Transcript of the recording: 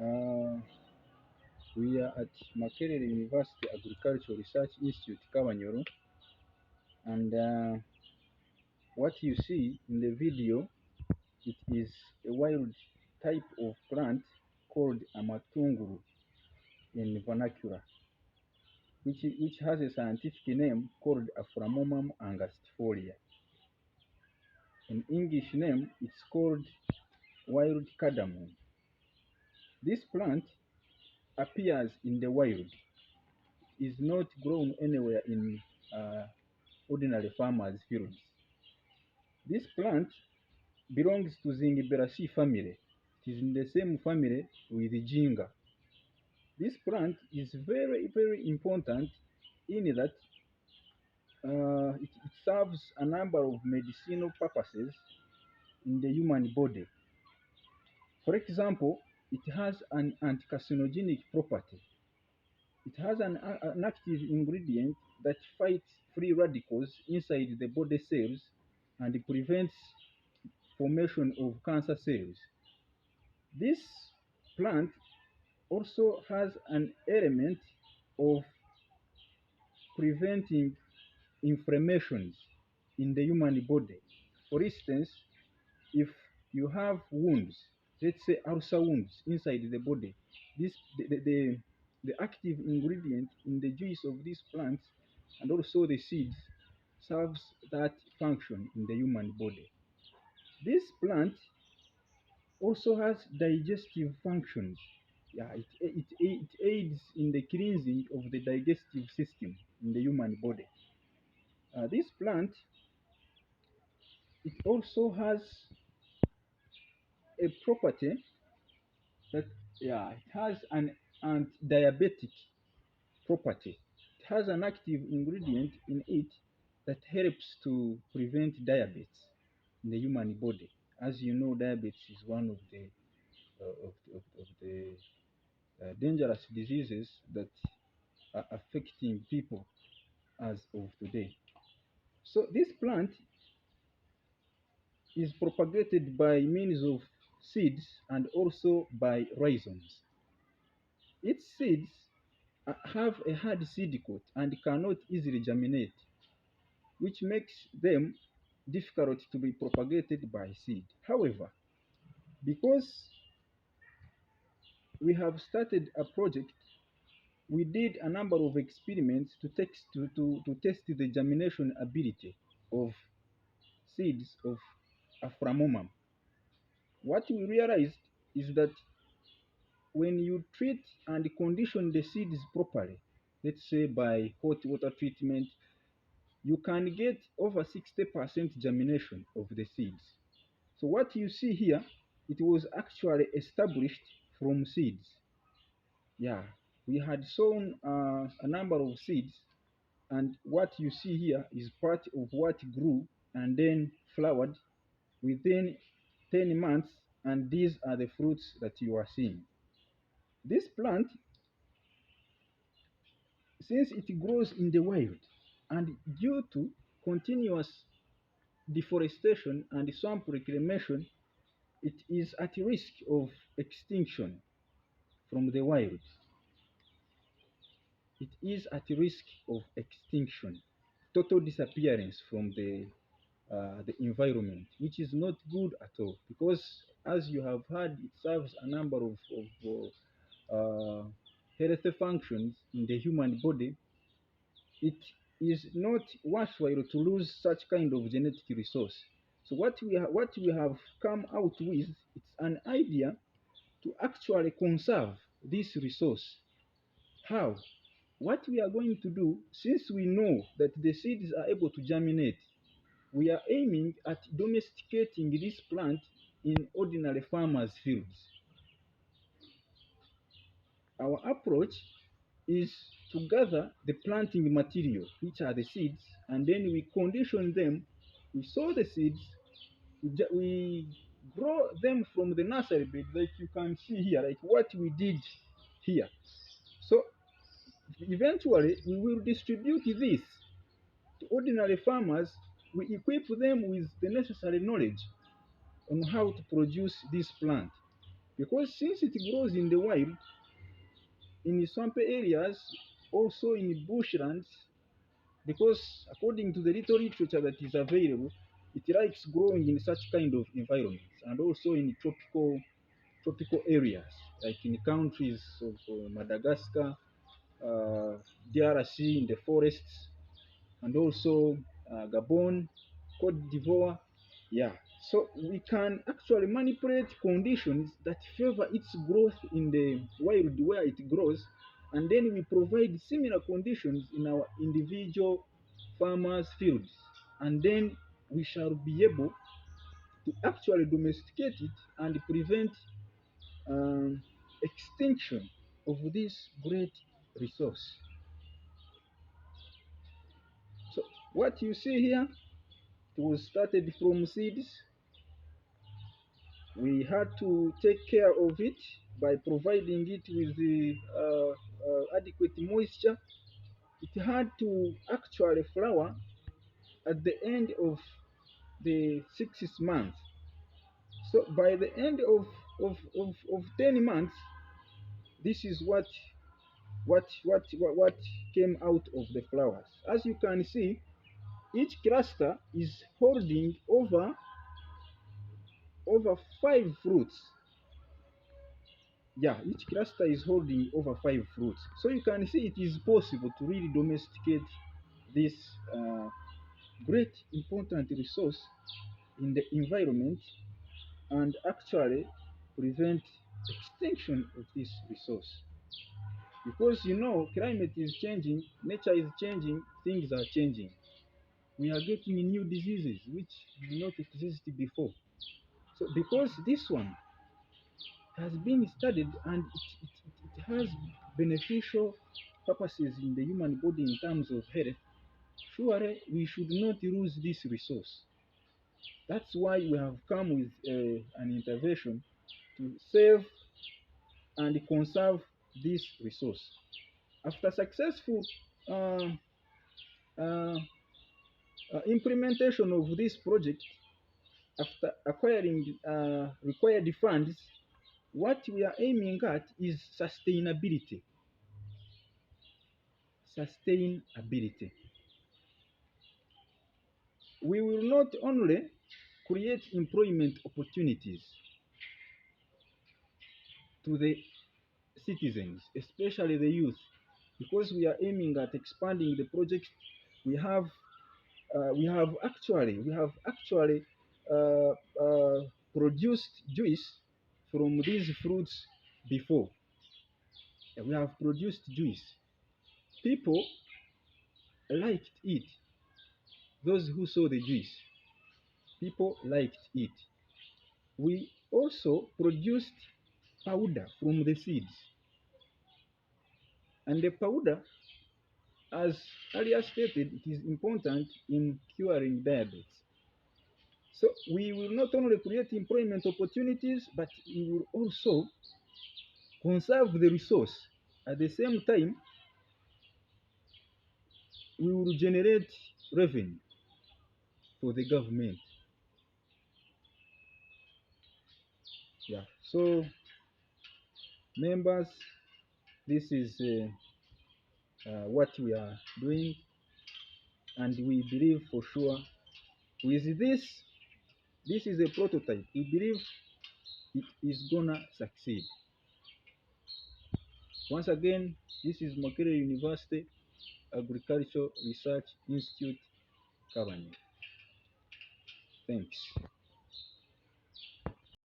Uh, we are at Makerere University Agricultural Research Institute, Kabanyoro, and what you see in the video, it is a wild type of plant called Amatunguru in vernacular, which has a scientific name called Aframomum angustifolium. In English name, it's called wild cardamom. This plant appears in the wild. It is not grown anywhere in uh, ordinary farmers' fields. This plant belongs to Zingiberaceae family. It is in the same family with Jinga. This plant is very, very important in that it serves a number of medicinal purposes in the human body. For example, it has an anti-carcinogenic property. It has an active ingredient that fights free radicals inside the body cells and prevents formation of cancer cells. This plant also has an element of preventing inflammations in the human body. For instance, if you have wounds, let's say ulcer wounds inside the body, this the active ingredient in the juice of these plants and also the seeds serves that function in the human body. This plant also has digestive functions. Yeah, it aids in the cleansing of the digestive system in the human body. This plant, it also has a property that, yeah, it has an anti-diabetic property. It has an active ingredient in it that helps to prevent diabetes in the human body. As you know, diabetes is one of the dangerous diseases that are affecting people as of today. So this plant is propagated by means of seeds and also by rhizomes. Its seeds have a hard seed coat and cannot easily germinate, which makes them difficult to be propagated by seed. However, because we have started a project, we did a number of experiments to test the germination ability of seeds of Aframomum. What we realized is that when you treat and condition the seeds properly, let's say by hot water treatment, you can get over 60% germination of the seeds. So what you see here, it was actually established from seeds. Yeah, we had sown a number of seeds, and what you see here is part of what grew and then flowered within 10 months, and these are the fruits that you are seeing. This plant, since it grows in the wild and due to continuous deforestation and swamp reclamation, it is at risk of extinction from the wild. It is at risk of extinction, total disappearance from the environment, which is not good at all because, as you have heard, it serves a number of health functions in the human body. It is not worthwhile to lose such kind of genetic resource. So what we have come out with, it's an idea to actually conserve this resource. How? What we are going to do, since we know that the seeds are able to germinate, we are aiming at domesticating this plant in ordinary farmers' fields. Our approach is to gather the planting material, which are the seeds, and then we condition them. We sow the seeds, we grow them from the nursery bed, like you can see here, like what we did here. So eventually, we will distribute this to ordinary farmers. We equip them with the necessary knowledge on how to produce this plant. because since it grows in the wild, in swampy areas, also in bushlands, because according to the little literature that is available, it likes growing in such kind of environments, and also in tropical areas, like in countries of Madagascar, DRC in the forests, and also Gabon, Cote d'Ivoire. Yeah, so we can actually manipulate conditions that favor its growth in the wild where it grows, and then we provide similar conditions in our individual farmers' fields, and then we shall be able to actually domesticate it and prevent um, extinction of this great resource. So what you see here, it was started from seeds. We had to take care of it by providing it with the adequate moisture. It had to actually flower at the end of the 6th month. So by the end of 10 months, this is what came out of the flowers. As you can see, each cluster is holding over 5 fruits. Yeah, each cluster is holding over 5 fruits. So you can see it is possible to really domesticate this great important resource in the environment and actually prevent extinction of this resource. Because climate is changing, nature is changing, things are changing. We are getting new diseases which did not exist before. So because this one has been studied and it has beneficial purposes in the human body in terms of health, surely we should not lose this resource. That's why we have come with an intervention to save and conserve this resource. After successful uh, uh, implementation of this project, after acquiring required funds, what we are aiming at is sustainability. Sustainability. We will not only create employment opportunities to the citizens, especially the youth, because we are aiming at expanding the project. We have actually uh, uh, produced juice from these fruits before. We have produced juice. People liked it. Those who saw the juice, people liked it. We also produced powder from the seeds, and the powder, as earlier stated, it is important in curing diabetes. So we will not only create employment opportunities, but we will also conserve the resource. At the same time, we will generate revenue for the government. Yeah. So members, this is what we are doing, and we believe for sure with this is a prototype. We believe it is gonna succeed. Once again, this is Makerere University Agricultural Research Institute, Kabanye. Thanks.